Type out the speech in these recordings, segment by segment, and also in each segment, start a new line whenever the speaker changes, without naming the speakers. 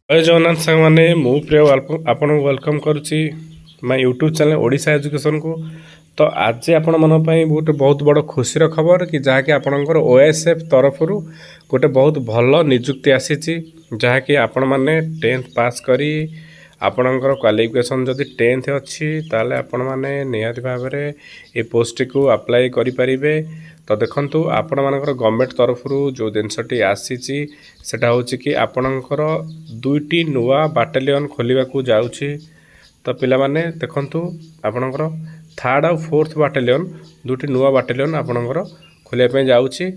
जय जगन्नाथ सांग मैंने मु प्रिय आपन वेलकम करुच्ची my YouTube channel Odisha education को। तो आज आपण मन गोटे बहुत बड़ खुशी खबर कि जहाँकि आपणकर ओएसएफ तरफ गोटे बहुत भल निजुक्ति आसी जहाँकि आपण मैंने 10th पास करी आपणकर क्वालिफिकेशन जदि 10th अच्छी ताले आपण मैंने निहाती भाव में ये पोस्ट को अप्लाई करें। तो देखंतु आपण मानकर गवर्नमेंट तरफ जो जिनसटी आसी सेटा होची कि आपणकर दुईटी नुआ बाटालियन खोलिबा को जाउची। तो पिला माने देखंतु आपणकर 3rd और 4th बाटालियन दुईटी नुआ बाटालियन आपणकर खोलिया पे जाउची।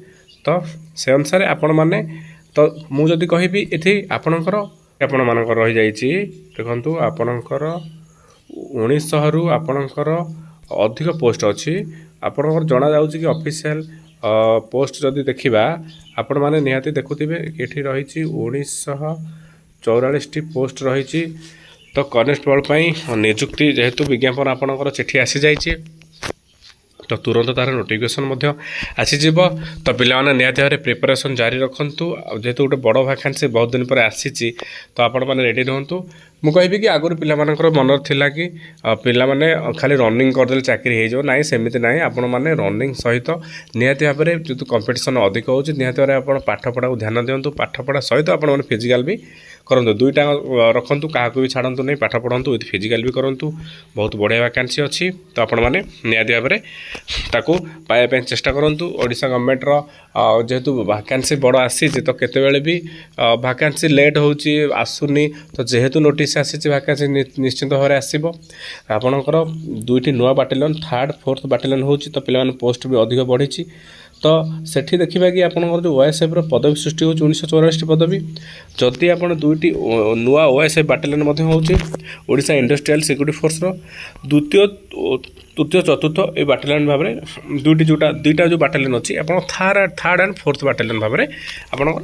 तो से अनुसार आपण माने तो मु जदि कहिबी एठी आपणकर आपण मानकर रहि जाईची। देखंतु आपणकर 1900 रु आपणकर अधिक पोस्ट अच्छी आपणकर जना जाउची कि ऑफिशियल पोस्ट जदि देखिबा आपण माने निहाती देखुथिबे एठी रहिची 1944 पोस्ट रहिची। तो कॉन्स्टेबल पई नियुक्ति जेहेतु विज्ञापन आपणकर चिठी आसी जाईची तो तुरंत तार नोटिफिकेशन आसीज। तो पिलाने निहाती भाव प्रिपरेशन जारी रखु जेहेतु गोटे बड़ वैकेंसी बहुत दिन पर आसी तो आपण मैंने रेडी रुहतु। मुझे कि आगुरी पिला मन थिला कि पिला माने खाली रनिंग करदे चाकरी हो ना सेमती ना आपण मैंने रनिंग सहित निहाती भाव में जो कंपटीशन अधिक हो निहाती भाव में पाठपढ़ा को ध्यान दिंतु। पाठपढ़ा सहित आप फिजिकाल भी करूँ दुईटा रखु क्या भी छाड़ू नहीं पाठ पढ़ु विथ फिजिकाल भी करूँ बहुत बढ़िया वैकेंसी अच्छी। तो आपण मैंने निहाती भाव में ताकू पाइबा चेष्टा करूँ। ओडिशा गवर्नमेंटर जेहेतु वैकेंसी बड़ आसी तो केतेबेले भी वैकेंसी लेट होची आसुनी तो जेहेतु नोटिस आसी वैकेंसी निश्चित भाव में आसो। आपणकर दुईटी नुआ बाटालियन 3rd 4th बाटालियन होची तो पिला पोस्ट भी अधिक बढ़ी। तो सेठी देखिबा कि आपनकर जो ओएसएफ रो पदवी सृष्टि हो 1984 पदवी जदि आपण दुईटी नुआ ओएसएफ बाटालियन मध्ये होची ओडिशा इंडस्ट्रियल सिक्यूरिटी फोर्स रो द्वितीय तृतीय चतुर्थ ए बाटालियन भाव में दुईटा जो बाटालियन अच्छी आप 3rd एंड 4th बाटालियन भाव में आपनकर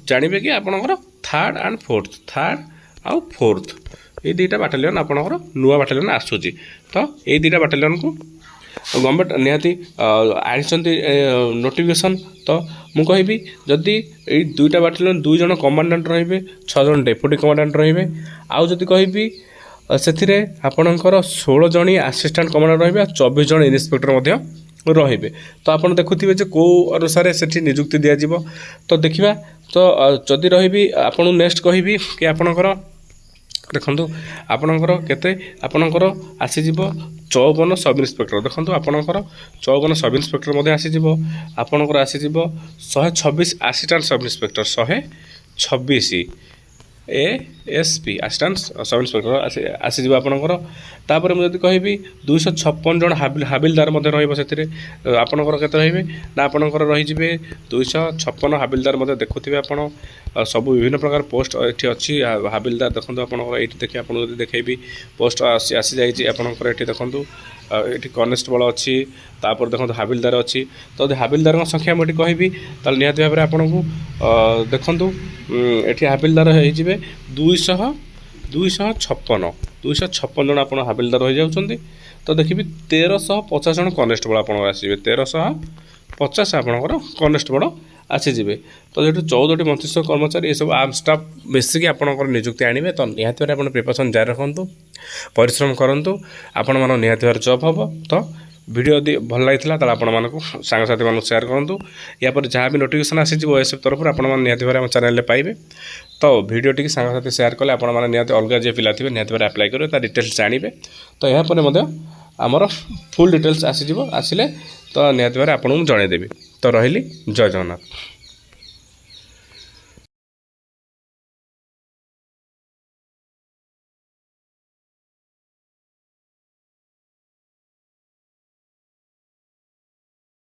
जानबे कि आपनकर 3rd एंड 4th आउ 4th ये दुईटा बाटालियन आपनकर नुआ बाटालियन आसुची। तो ये दुईटा बाटालियन को गवर्नमेंट निहाती आनी नोटिफिकेशन। तो मु कहि जदि ये दुईटा बाटालियन 2 जन कमांडेंट रे 6 जन डेप्यूटी कमांडेंट रे आउ जदि कहि से आपणकर 16 जन असिस्टेंट कमांडेंट रे 24 जन इन्स्पेक्टर रे। तो आप देखुवे जो कौ अनुसार से नियुक्ति दिज्व। तो देखा तो जदि रही आपन नेक्स्ट कहि कि आपणकर देखु आपणकर केते आपणकर आसीज 54 सब इन्स्पेक्टर। देखो आपणकर 54 सब इन्स्पेक्टर आसीज आपणकर आसीज 126 assistant sub inspector 126 ASP assistant sub inspector आसीज आपणकर। तापर मुझे कहि 256 जन हाबिलदार रही आपणकर केते रही ना आपणकर रही 256 हाबिलदार देखुवे आपण सब विभिन्न प्रकार पोस्ट ये अच्छी हाबिलदार। देखो आपंकर ये देखिए आपको देखेबी पोस्ट आसी जाइए आपंकर ये देखूँ ये कनेस्टेबल अच्छी तापर देखो हाबिलदार अच्छी। तो हाबिलदार संख्या मुझे कहि निहाती भाव में आपन को देखूँ ये हाबिलदार हो 256 जन आप हाबिलदार हो जाती। तो देखिए 1350 जन कनेस्टेबल आप आसवे 1350 आपंकर कनेस्टेबल आसीजे। तो जो 14टी मंत्रिस्थ कर्मचारी ये सब आर्म स्टाफ मिसिक आपंकर नियुक्ति आने। तो निहाती भाव में प्रिपरेशन जारी रखु परिश्रम करूँ आपण मान निहाती भाव जॉब हम। तो वीडियो यदि भल लगी आपको सांगसाथी मानक शेयर करूँ। या पर जहाँ भी नोटिफिकेशन आसी ओएसएफ तरफ आप निहाती भाव चैनल पाइबे। तो वीडियो टी सांगसाथी शेयर कले आप निहाती अलग जे पिला थे निहाती भाव अप्लाई करेंगे डिटेल्स जानवे। तो यहाँ आमर फुल डिटेल्स आसीज आसिले तो निहाती भाव आपको जनईदेवी। तो रही जय जगन्नाथ।